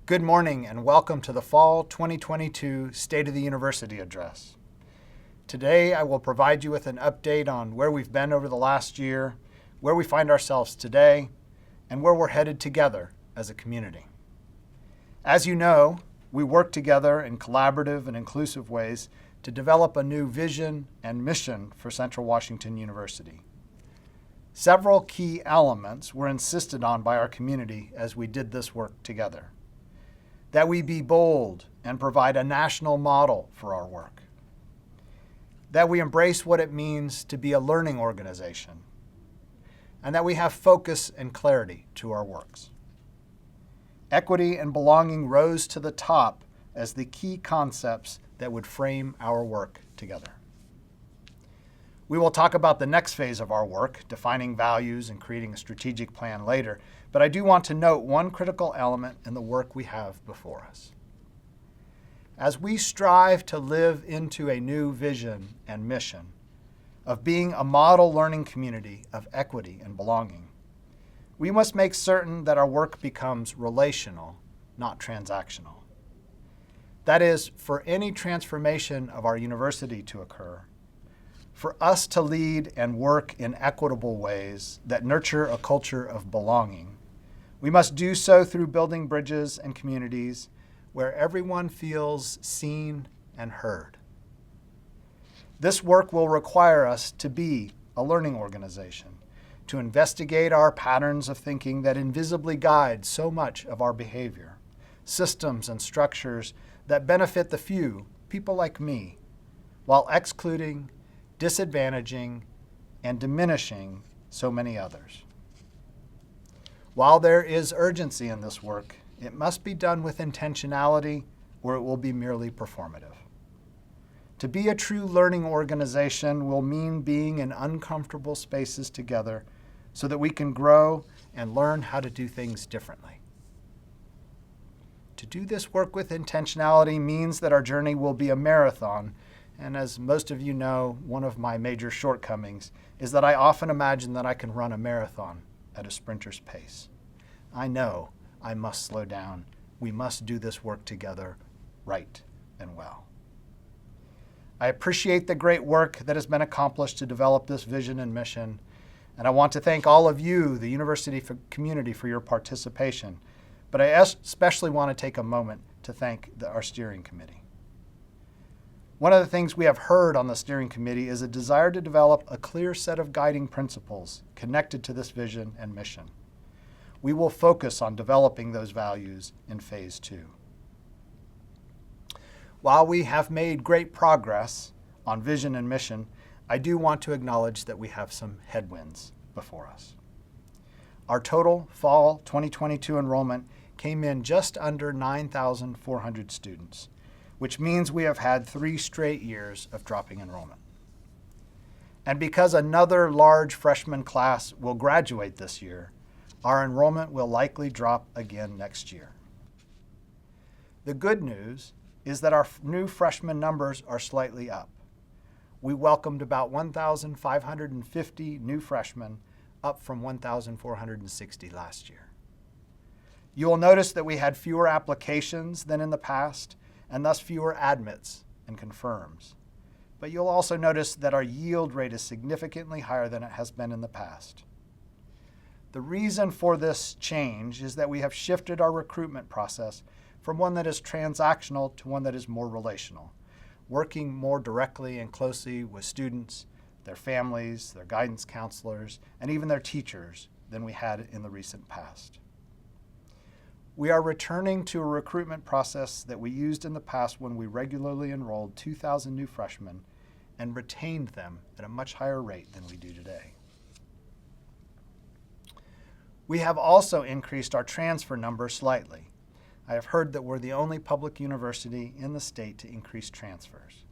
Good morning and welcome to the Fall 2022 State of the University Address. Today I will provide you with an update on where we've been over the last year, where we find ourselves today, and where we're headed together as a community. As you know, we work together in collaborative and inclusive ways to develop a new vision and mission for Central Washington University. Several key elements were insisted on by our community as we did this work together. That we be bold and provide a national model for our work. That we embrace what it means to be a learning organization. And that we have focus and clarity to our works. Equity and belonging rose to the top as the key concepts that would frame our work together. We will talk about the next phase of our work, defining values and creating a strategic plan later, but I do want to note one critical element in the work we have before us. As we strive to live into a new vision and mission of being a model learning community of equity and belonging, we must make certain that our work becomes relational, not transactional. That is, for any transformation of our university to occur, for us to lead and work in equitable ways that nurture a culture of belonging, we must do so through building bridges and communities where everyone feels seen and heard. This work will require us to be a learning organization, to investigate our patterns of thinking that invisibly guide so much of our behavior, systems and structures that benefit the few, people like me, while excluding, disadvantaging, and diminishing so many others. While there is urgency in this work, it must be done with intentionality or it will be merely performative. To be a true learning organization will mean being in uncomfortable spaces together so that we can grow and learn how to do things differently. To do this work with intentionality means that our journey will be a marathon. And as most of you know, one of my major shortcomings is that I often imagine that I can run a marathon at a sprinter's pace. I know I must slow down. We must do this work together right and well. I appreciate the great work that has been accomplished to develop this vision and mission. And I want to thank all of you, the university community, for your participation. But I especially want to take a moment to thank our steering committee. One of the things we have heard on the steering committee is a desire to develop a clear set of guiding principles connected to this vision and mission. We will focus on developing those values in phase 2. While we have made great progress on vision and mission, I do want to acknowledge that we have some headwinds before us. Our total fall 2022 enrollment came in just under 9,400 students, which means we have had 3 straight years of dropping enrollment. And because another large freshman class will graduate this year, our enrollment will likely drop again next year. The good news is that our new freshman numbers are slightly up. We welcomed about 1,550 new freshmen, up from 1,460 last year. You will notice that we had fewer applications than in the past, and thus fewer admits and confirms. But you'll also notice that our yield rate is significantly higher than it has been in the past. The reason for this change is that we have shifted our recruitment process from one that is transactional to one that is more relational, working more directly and closely with students, their families, their guidance counselors, and even their teachers than we had in the recent past. We are returning to a recruitment process that we used in the past when we regularly enrolled 2,000 new freshmen and retained them at a much higher rate than we do today. We have also increased our transfer number slightly. I have heard that we're the only public university in the state to increase transfers.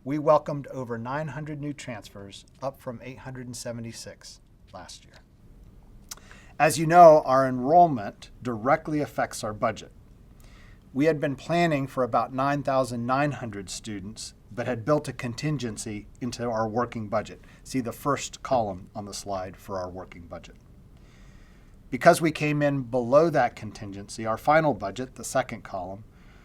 We welcomed over 900 new transfers, up from 876 last year. As you know, our enrollment directly affects our budget. We had been planning for about 9,900 students, but had built a contingency into our working budget. See the first column on the slide for our working budget. Because we came in below that contingency, our final budget, the second column,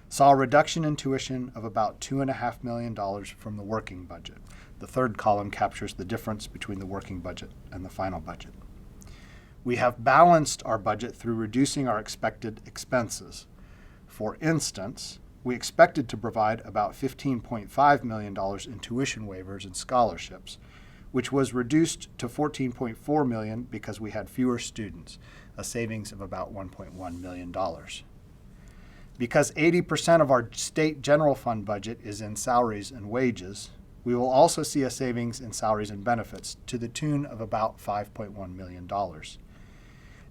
saw a reduction in tuition of about $2.5 million from the working budget. The third column captures the difference between the working budget and the final budget. We have balanced our budget through reducing our expected expenses. For instance, we expected to provide about $15.5 million in tuition waivers and scholarships, which was reduced to $14.4 million because we had fewer students, a savings of about $1.1 million. Because 80% of our state general fund budget is in salaries and wages, we will also see a savings in salaries and benefits to the tune of about $5.1 million.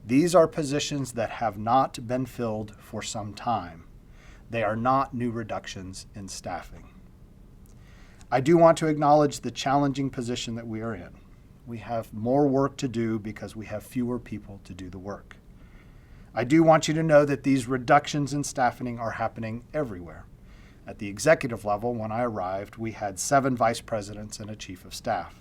These are positions that have not been filled for some time. They are not new reductions in staffing. I do want to acknowledge the challenging position that we are in. We have more work to do because we have fewer people to do the work. I do want you to know that these reductions in staffing are happening everywhere. At the executive level, when I arrived, we had 7 vice presidents and a chief of staff.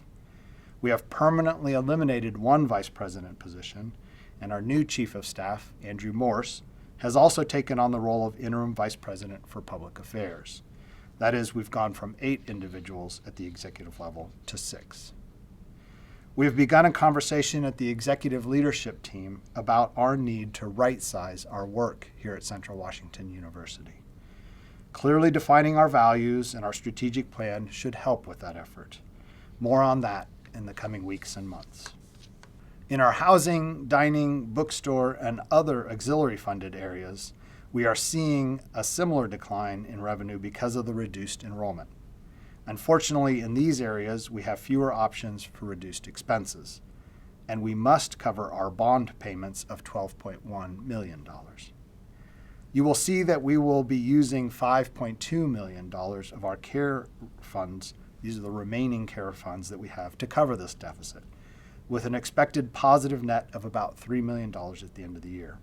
We have permanently eliminated 1 vice president position, and our new chief of staff, Andrew Morse, has also taken on the role of interim vice president for public affairs. That is, we've gone from 8 individuals at the executive level to 6. We have begun a conversation at the executive leadership team about our need to right-size our work here at Central Washington University. Clearly defining our values and our strategic plan should help with that effort. More on that in the coming weeks and months. In our housing, dining, bookstore, and other auxiliary funded areas, we are seeing a similar decline in revenue because of the reduced enrollment. Unfortunately, in these areas, we have fewer options for reduced expenses, and we must cover our bond payments of $12.1 million. You will see that we will be using $5.2 million of our care funds, these are the remaining care funds that we have, to cover this deficit, with an expected positive net of about $3 million at the end of the year.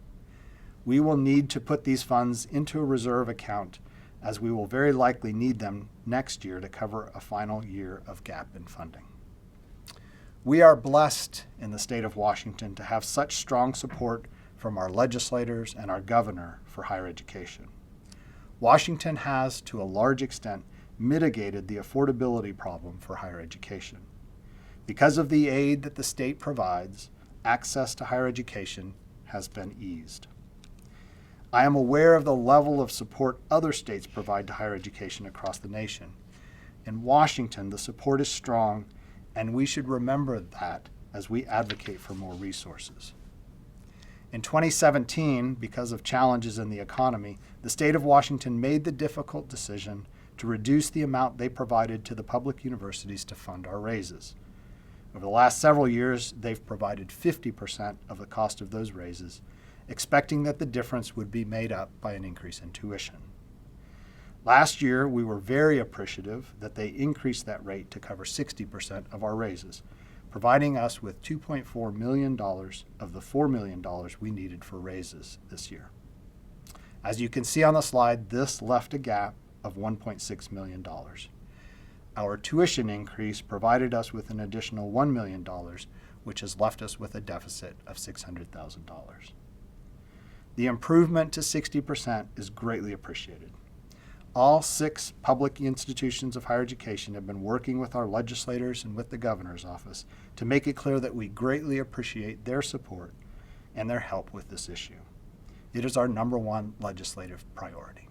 We will need to put these funds into a reserve account, as we will very likely need them next year to cover a final year of gap in funding. We are blessed in the state of Washington to have such strong support from our legislators and our governor for higher education. Washington has, to a large extent, mitigated the affordability problem for higher education. Because of the aid that the state provides, access to higher education has been eased. I am aware of the level of support other states provide to higher education across the nation. In Washington, the support is strong, and we should remember that as we advocate for more resources. In 2017, because of challenges in the economy, the state of Washington made the difficult decision to reduce the amount they provided to the public universities to fund our raises. Over the last several years, they've provided 50% of the cost of those raises, expecting that the difference would be made up by an increase in tuition. Last year, we were very appreciative that they increased that rate to cover 60% of our raises, providing us with $2.4 million of the $4 million we needed for raises this year. As you can see on the slide, this left a gap of $1.6 million. Our tuition increase provided us with an additional $1 million, which has left us with a deficit of $600,000. The improvement to 60% is greatly appreciated. All 6 public institutions of higher education have been working with our legislators and with the governor's office to make it clear that we greatly appreciate their support and their help with this issue. It is our #1 legislative priority.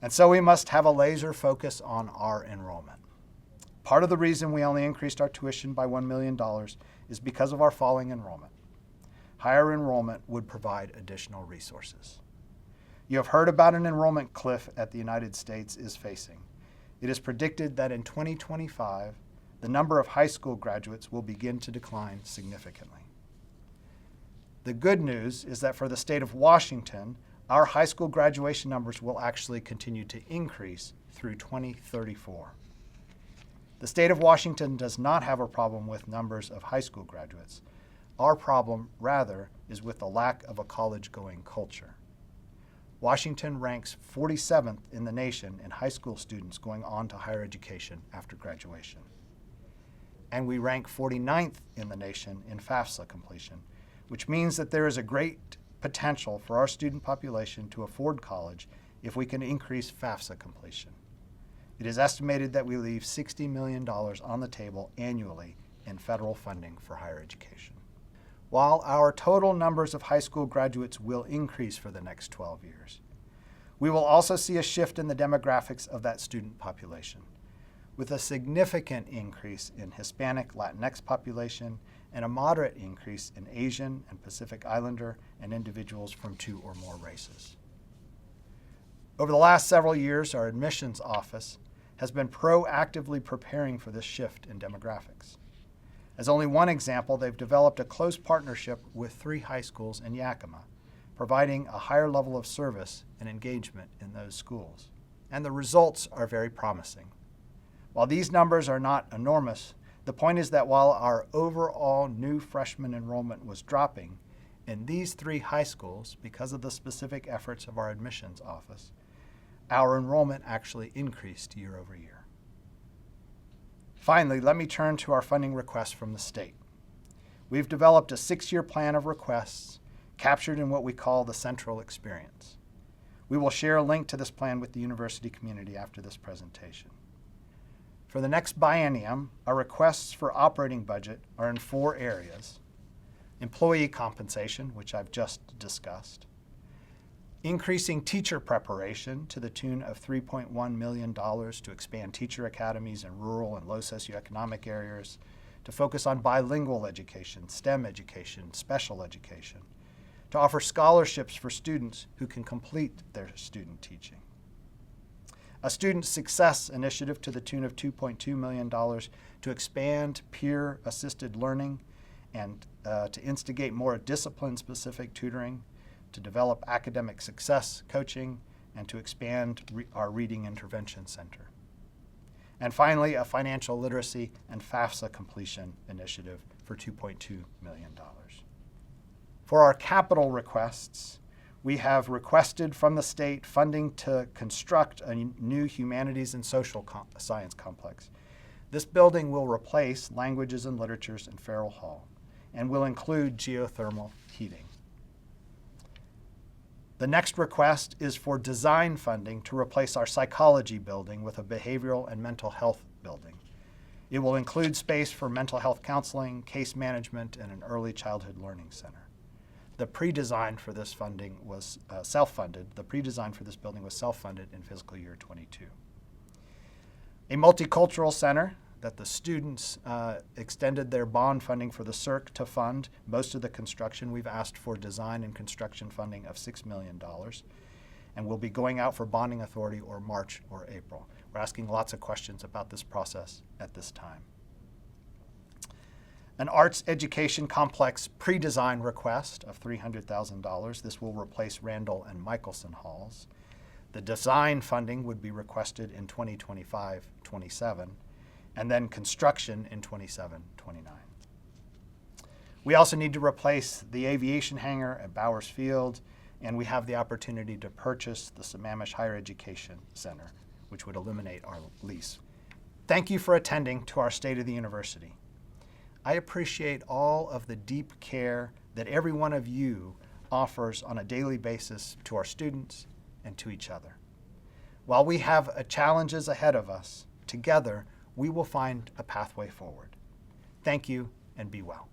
And so we must have a laser focus on our enrollment. Part of the reason we only increased our tuition by $1 million is because of our falling enrollment. Higher enrollment would provide additional resources. You have heard about an enrollment cliff that the United States is facing. It is predicted that in 2025, the number of high school graduates will begin to decline significantly. The good news is that for the state of Washington, our high school graduation numbers will actually continue to increase through 2034. The state of Washington does not have a problem with numbers of high school graduates. Our problem, rather, is with the lack of a college-going culture. Washington ranks 47th in the nation in high school students going on to higher education after graduation. And we rank 49th in the nation in FAFSA completion, which means that there is a great potential for our student population to afford college if we can increase FAFSA completion. It is estimated that we leave $60 million on the table annually in federal funding for higher education. While our total numbers of high school graduates will increase for the next 12 years, we will also see a shift in the demographics of that student population, with a significant increase in Hispanic Latinx population and a moderate increase in Asian and Pacific Islander and individuals from 2 or more races. Over the last several years, our admissions office has been proactively preparing for this shift in demographics. As only one example, they've developed a close partnership with 3 high schools in Yakima, providing a higher level of service and engagement in those schools. And the results are very promising. While these numbers are not enormous, the point is that while our overall new freshman enrollment was dropping, in these 3 high schools, because of the specific efforts of our admissions office, our enrollment actually increased year over year. Finally, let me turn to our funding requests from the state. We've developed a 6-year plan of requests captured in what we call the Central Experience. We will share a link to this plan with the university community after this presentation. For the next biennium, our requests for operating budget are in 4 areas: employee compensation, which I've just discussed, increasing teacher preparation to the tune of $3.1 million to expand teacher academies in rural and low socioeconomic areas, to focus on bilingual education, STEM education, special education, to offer scholarships for students who can complete their student teaching. A student success initiative to the tune of $2.2 million to expand peer-assisted learning and to instigate more discipline-specific tutoring, to develop academic success coaching, and to expand our Reading Intervention Center. And finally, a financial literacy and FAFSA completion initiative for $2.2 million. For our capital requests, we have requested from the state funding to construct a new humanities and social science complex. This building will replace Languages and Literatures in Farrell Hall and will include geothermal heating. The next request is for design funding to replace our psychology building with a behavioral and mental health building. It will include space for mental health counseling, case management, and an early childhood learning center. The pre-design for this funding was self-funded. The pre-design for this building was self-funded in fiscal year 22. A multicultural center that the students extended their bond funding for the CIRC to fund most of the construction. We've asked for design and construction funding of $6 million, and we'll be going out for bonding authority or March or April. We're asking lots of questions about this process at this time. An arts education complex pre-design request of $300,000. This will replace Randall and Michelson halls. The design funding would be requested in 2025-27, and then construction in 27-29. We also need to replace the aviation hangar at Bowers Field, and we have the opportunity to purchase the Sammamish Higher Education Center, which would eliminate our lease. Thank you for attending to our State of the University. I appreciate all of the deep care that every one of you offers on a daily basis to our students and to each other. While we have challenges ahead of us, together we will find a pathway forward. Thank you, and be well.